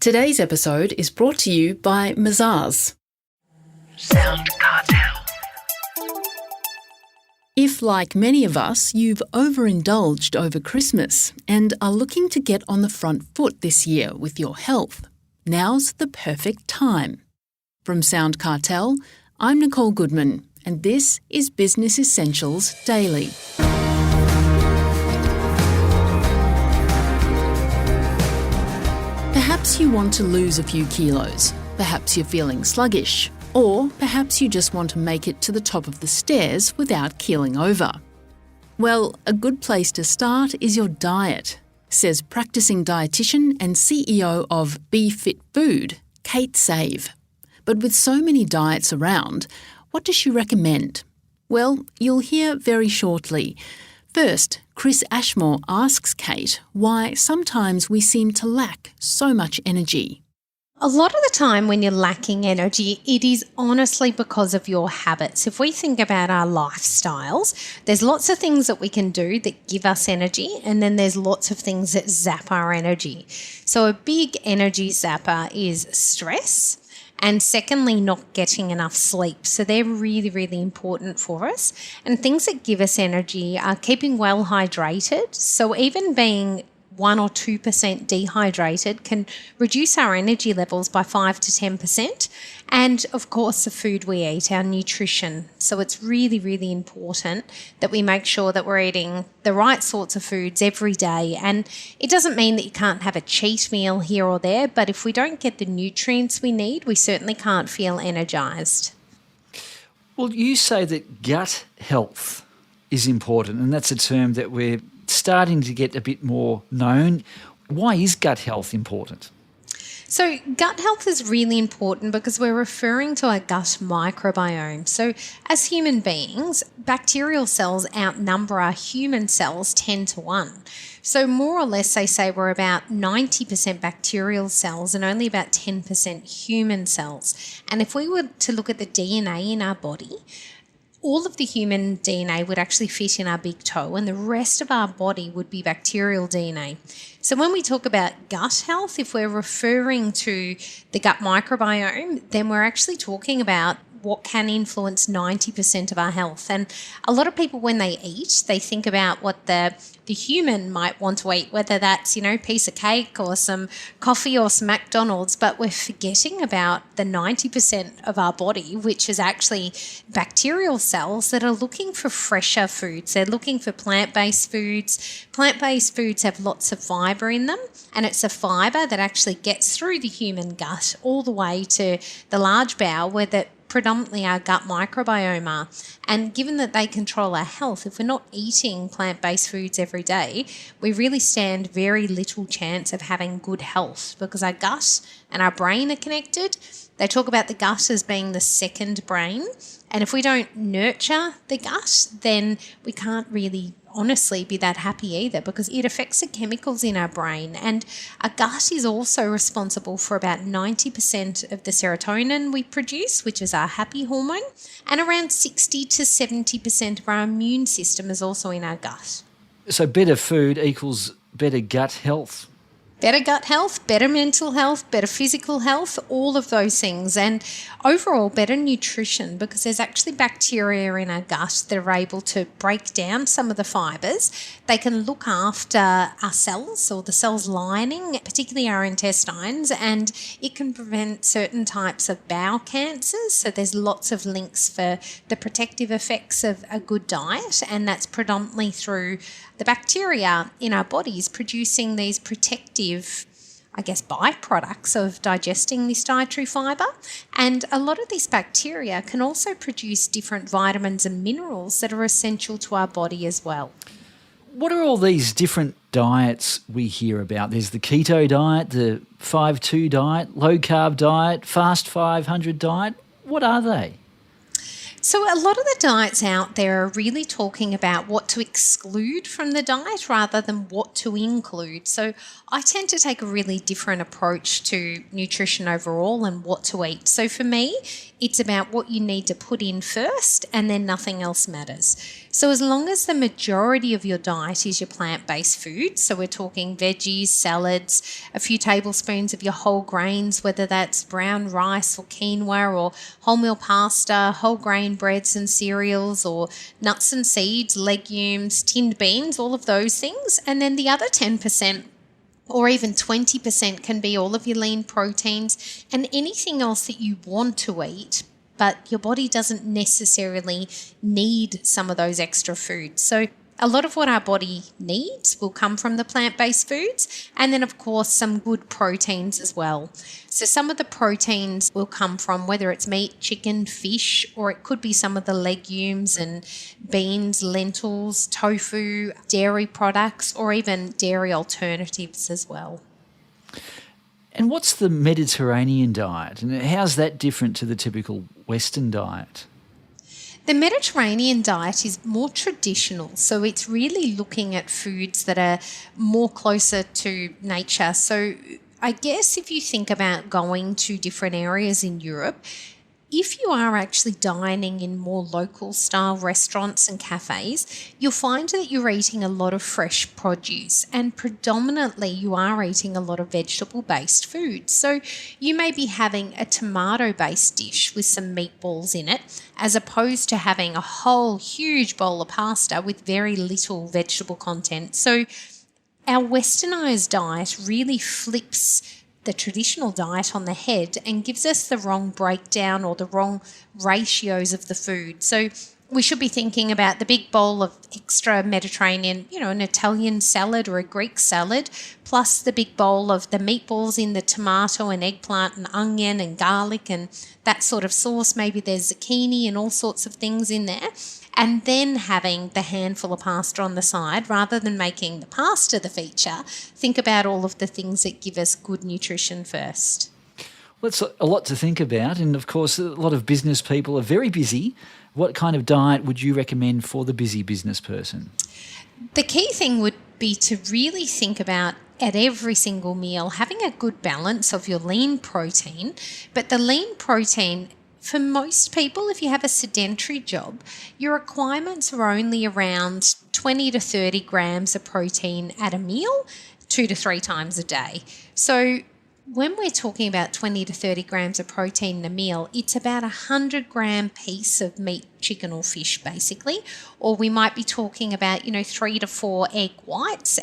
Today's episode is brought to you by Mazars. SoundCartel. If, like many of us, you've overindulged over Christmas and are looking to get on the front foot this year with your health, now's the perfect time. From SoundCartel, I'm Nicole Goodman, and this is Business Essentials Daily. Perhaps you want to lose a few kilos. Perhaps you're feeling sluggish. Or perhaps you just want to make it to the top of the stairs without keeling over. Well, a good place to start is your diet, says practicing dietitian and CEO of Be Fit Food, Kate Save. But with so many diets around, what does she recommend? Well, you'll hear very shortly. First, Chris Ashmore asks Kate why sometimes we seem to lack so much energy. A lot of the time when you're lacking energy, it is honestly because of your habits. If we think about our lifestyles, there's lots of things that we can do that give us energy, and then there's lots of things that zap our energy. So a big energy zapper is stress, and secondly, not getting enough sleep. So they're really, really important for us. And things that give us energy are keeping well hydrated. So even being 1 or 2% dehydrated can reduce our energy levels by 5 to 10%. And of course, the food we eat, our nutrition. So it's really, really important that we make sure that we're eating the right sorts of foods every day. And it doesn't mean that you can't have a cheat meal here or there, but if we don't get the nutrients we need, we certainly can't feel energised. Well, you say that gut health is important, and that's a term that we're starting to get a bit more known. Why is gut health important? So gut health is really important because we're referring to our gut microbiome. So as human beings, bacterial cells outnumber our human cells 10 to 1. So more or less they say we're about 90% bacterial cells and only about 10% human cells. And if we were to look at the DNA in our body, all of the human DNA would actually fit in our big toe, and the rest of our body would be bacterial DNA. So when we talk about gut health, if we're referring to the gut microbiome, then we're actually talking about what can influence 90% of our health. And a lot of people, when they eat, they think about what the human might want to eat, whether that's, a piece of cake or some coffee or some McDonald's, but we're forgetting about the 90% of our body, which is actually bacterial cells that are looking for fresher foods. They're looking for plant-based foods. Plant-based foods have lots of fibre in them, and it's a fibre that actually gets through the human gut all the way to the large bowel where the predominantly our gut microbiome are. And given that they control our health, if we're not eating plant-based foods every day, we really stand very little chance of having good health because our gut and our brain are connected. They talk about the gut as being the second brain. And if we don't nurture the gut, then we can't really honestly be that happy either because it affects the chemicals in our brain. And our gut is also responsible for about 90% of the serotonin we produce, which is our happy hormone, and around 60 to 70% of our immune system is also in our gut. So better food equals better gut health. Better gut health, better mental health, better physical health, all of those things. And overall, better nutrition because there's actually bacteria in our gut that are able to break down some of the fibres. They can look after our cells or the cells lining, particularly our intestines, and it can prevent certain types of bowel cancers. So there's lots of links for the protective effects of a good diet, and that's predominantly through the bacteria in our bodies producing these protective, byproducts of digesting this dietary fibre. And a lot of these bacteria can also produce different vitamins and minerals that are essential to our body as well. What are all these different diets we hear about? There's the keto diet, the 5-2 diet, low-carb diet, fast 500 diet. What are they? So a lot of the diets out there are really talking about what to exclude from the diet rather than what to include. So I tend to take a really different approach to nutrition overall and what to eat. So for me, it's about what you need to put in first and then nothing else matters. So as long as the majority of your diet is your plant-based food, so we're talking veggies, salads, a few tablespoons of your whole grains, whether that's brown rice or quinoa or wholemeal pasta, whole grain breads and cereals, or nuts and seeds, legumes, tinned beans, all of those things. And then the other 10% or even 20% can be all of your lean proteins and anything else that you want to eat, but your body doesn't necessarily need some of those extra foods. So a lot of what our body needs will come from the plant-based foods, and then of course some good proteins as well. So some of the proteins will come from whether it's meat, chicken, fish, or it could be some of the legumes and beans, lentils, tofu, dairy products, or even dairy alternatives as well. And what's the Mediterranean diet, and how's that different to the typical Western diet? The Mediterranean diet is more traditional, so it's really looking at foods that are more closer to nature. So I guess if you think about going to different areas in Europe, if you are actually dining in more local style restaurants and cafes, you'll find that you're eating a lot of fresh produce, and predominantly you are eating a lot of vegetable-based food. So you may be having a tomato-based dish with some meatballs in it, as opposed to having a whole huge bowl of pasta with very little vegetable content. So our westernized diet really flips the traditional diet on the head and gives us the wrong breakdown or the wrong ratios of the food. So we should be thinking about the big bowl of extra Mediterranean, an Italian salad or a Greek salad, plus the big bowl of the meatballs in the tomato and eggplant and onion and garlic and that sort of sauce. Maybe there's zucchini and all sorts of things in there. And then having the handful of pasta on the side, rather than making the pasta the feature, think about all of the things that give us good nutrition first. Well, it's a lot to think about, and of course a lot of business people are very busy. What kind of diet would you recommend for the busy business person? The key thing would be to really think about at every single meal having a good balance of your lean protein, but the lean protein, for most people, if you have a sedentary job, your requirements are only around 20 to 30 grams of protein at a meal, 2 to 3 times a day. So when we're talking about 20 to 30 grams of protein in a meal, it's about a 100-gram piece of meat, chicken or fish, basically. Or we might be talking about, 3 to 4 egg whites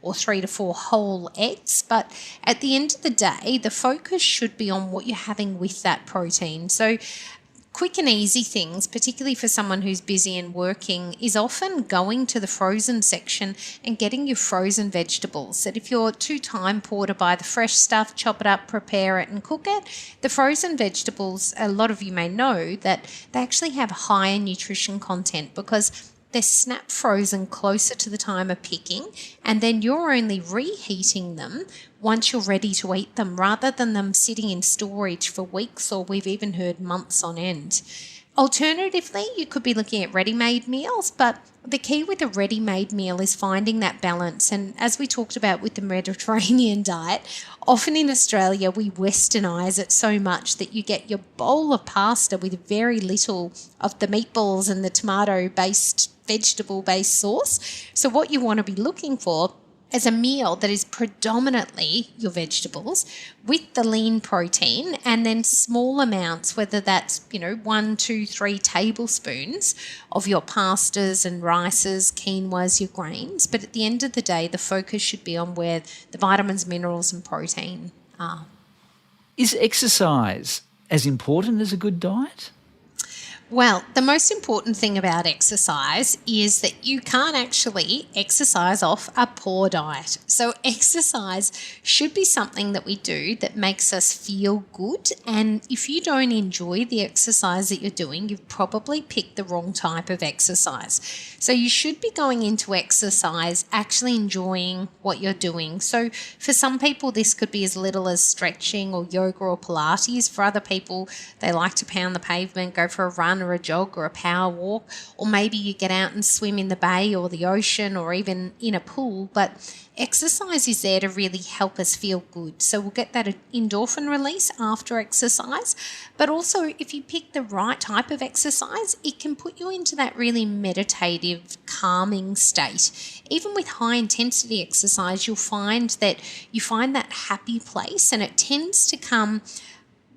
or 3 to 4 whole eggs. But at the end of the day, the focus should be on what you're having with that protein. So quick and easy things, particularly for someone who's busy and working, is often going to the frozen section and getting your frozen vegetables. That if you're too time poor to buy the fresh stuff, chop it up, prepare it and cook it, the frozen vegetables, a lot of you may know that they actually have higher nutrition content because they're snap frozen closer to the time of picking, and then you're only reheating them once you're ready to eat them, rather than them sitting in storage for weeks, or we've even heard months on end. Alternatively, you could be looking at ready-made meals, but the key with a ready-made meal is finding that balance. And as we talked about with the Mediterranean diet, often in Australia we westernise it so much that you get your bowl of pasta with very little of the meatballs and the tomato-based, vegetable-based sauce. So what you want to be looking for as a meal that is predominantly your vegetables with the lean protein, and then small amounts, whether that's 1, 2, 3 tablespoons of your pastas and rices, quinoas, your grains. But at the end of the day, the focus should be on where the vitamins, minerals and protein are. Is exercise as important as a good diet? Well, the most important thing about exercise is that you can't actually exercise off a poor diet. So exercise should be something that we do that makes us feel good. And if you don't enjoy the exercise that you're doing, you've probably picked the wrong type of exercise. So you should be going into exercise actually enjoying what you're doing. So for some people, this could be as little as stretching or yoga or Pilates. For other people, they like to pound the pavement, go for a run or a jog or a power walk, or maybe you get out and swim in the bay or the ocean or even in a pool. But exercise is there to really help us feel good. So we'll get that endorphin release after exercise. But also, if you pick the right type of exercise, it can put you into that really meditative, calming state. Even with high intensity exercise, you'll find that you find that happy place, and it tends to come,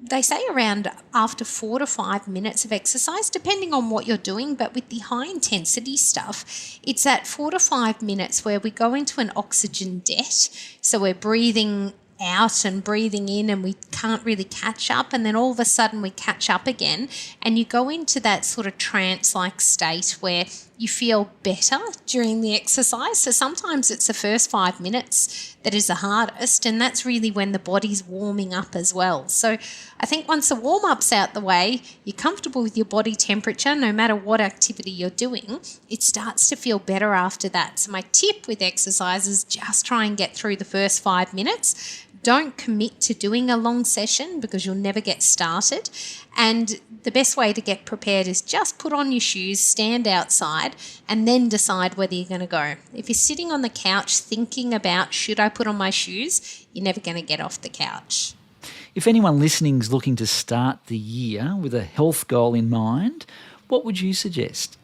they say, around after 4 to 5 minutes of exercise, depending on what you're doing. But with the high intensity stuff, it's at 4 to 5 minutes where we go into an oxygen debt. So we're breathing out and breathing in, and we can't really catch up, and then all of a sudden we catch up again, and you go into that sort of trance-like state where you feel better during the exercise. So sometimes it's the first 5 minutes that is the hardest, and that's really when the body's warming up as well. So I think once the warm-up's out the way, you're comfortable with your body temperature, no matter what activity you're doing, it starts to feel better after that. So my tip with exercise is just try and get through the first 5 minutes. Don't commit to doing a long session because you'll never get started. And the best way to get prepared is just put on your shoes, stand outside, and then decide whether you're going to go. If you're sitting on the couch thinking about, should I put on my shoes, you're never going to get off the couch. If anyone listening is looking to start the year with a health goal in mind, what would you suggest?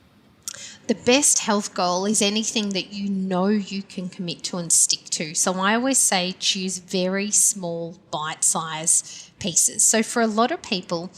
The best health goal is anything that you know you can commit to and stick to. So I always say choose very small bite-sized pieces. So for a lot of people,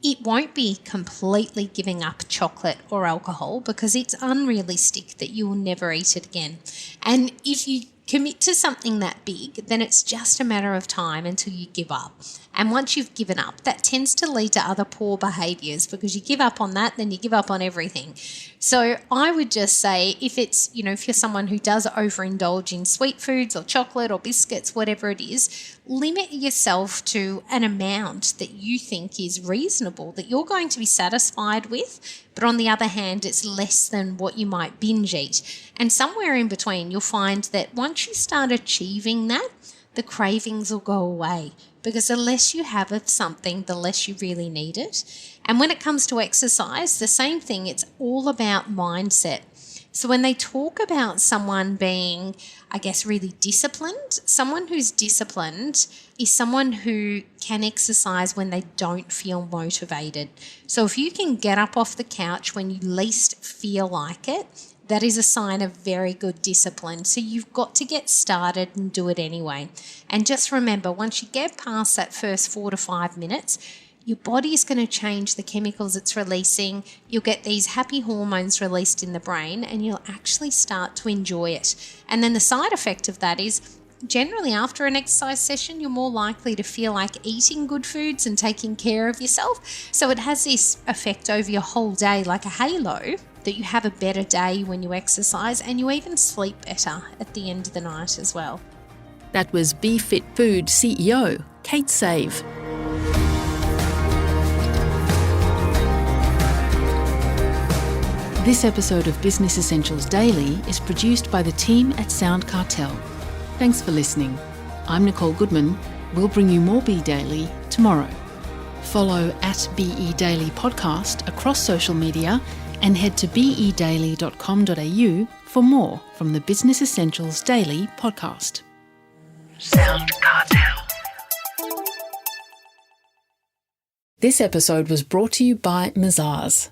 it won't be completely giving up chocolate or alcohol because it's unrealistic that you will never eat it again. And if you commit to something that big, then it's just a matter of time until you give up. And once you've given up, that tends to lead to other poor behaviours because you give up on that, then you give up on everything. So I would just say if it's, if you're someone who does overindulge in sweet foods or chocolate or biscuits, whatever it is, limit yourself to an amount that you think is reasonable, that you're going to be satisfied with. But on the other hand, it's less than what you might binge eat. And somewhere in between, you'll find that once you start achieving that, the cravings will go away because the less you have of something, the less you really need it. And when it comes to exercise, the same thing, it's all about mindset. So when they talk about someone being, really disciplined, someone who's disciplined is someone who can exercise when they don't feel motivated. So if you can get up off the couch when you least feel like it, that is a sign of very good discipline. So you've got to get started and do it anyway. And just remember, once you get past that first 4 to 5 minutes, your body is going to change the chemicals it's releasing. You'll get these happy hormones released in the brain and you'll actually start to enjoy it. And then the side effect of that is generally after an exercise session, you're more likely to feel like eating good foods and taking care of yourself. So it has this effect over your whole day, like a halo, that you have a better day when you exercise and you even sleep better at the end of the night as well. That was Be Fit Food CEO, Kate Save. This episode of Business Essentials Daily is produced by the team at SoundCartel. Thanks for listening. I'm Nicole Goodman. We'll bring you more Be Daily tomorrow. Follow at BE Daily Podcast across social media and head to bedaily.com.au for more from the Business Essentials Daily podcast. SoundCartel. This episode was brought to you by Mazars.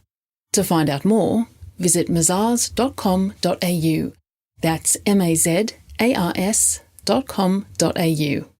To find out more, visit mazars.com.au. That's mazars.com.au.